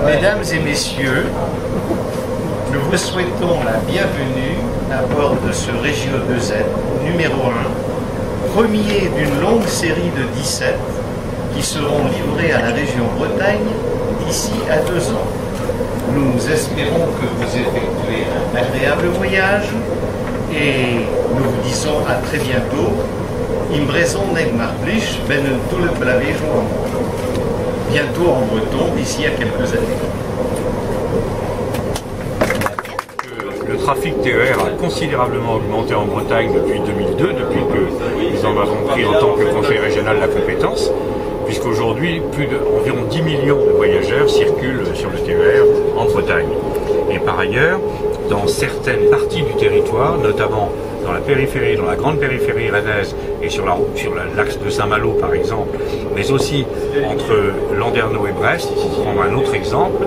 Mesdames et messieurs, nous vous souhaitons la bienvenue à bord de ce Regio 2Z numéro 1, premier d'une longue série de 17 qui seront livrés à la région Bretagne d'ici à 2 ans. Nous espérons que vous effectuez un agréable voyage et nous vous disons à très bientôt. Imbrezon neg marplich, ben tout le plavéjo. Bientôt en breton, d'ici à quelques années. Le trafic TER a considérablement augmenté en Bretagne depuis 2002, depuis que nous en avons pris en tant que conseil régional la compétence, puisqu'aujourd'hui, environ 10 millions de voyageurs circulent sur le TER en Bretagne. Et par ailleurs, dans certaines parties du territoire, notamment dans la périphérie, dans la grande périphérie rennaise et sur l'axe de Saint-Malo par exemple, mais aussi entre Landerneau et Brest, ici je prends un autre exemple,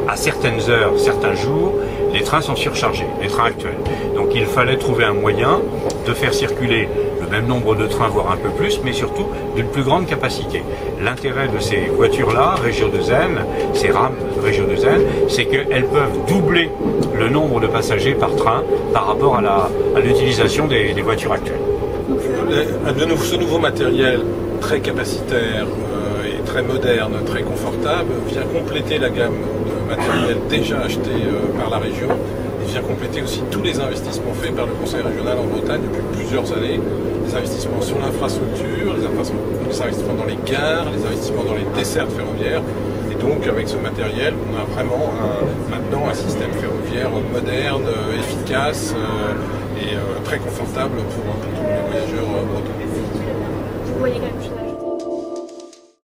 à certaines heures, certains jours, les trains sont surchargés, les trains actuels. Donc il fallait trouver un moyen de faire circuler le même nombre de trains, voire un peu plus, mais surtout d'une plus grande capacité. L'intérêt de ces voitures-là, Regio 2N, ces rames Regio 2N, c'est qu'elles peuvent doubler le nombre de passagers par train par rapport à l'utilisation des voitures actuelles. Ce nouveau matériel très capacitaire et très moderne, très confortable, vient compléter la gamme de matériel déjà acheté par la région. Il vient compléter aussi tous les investissements faits par le Conseil régional en Bretagne depuis plusieurs années. Les investissements sur l'infrastructure, les investissements dans les gares, les investissements dans les dessertes ferroviaires. Et donc avec ce matériel, on a vraiment maintenant un système ferroviaire moderne, efficace et très confortable pour tous les voyageurs bretons.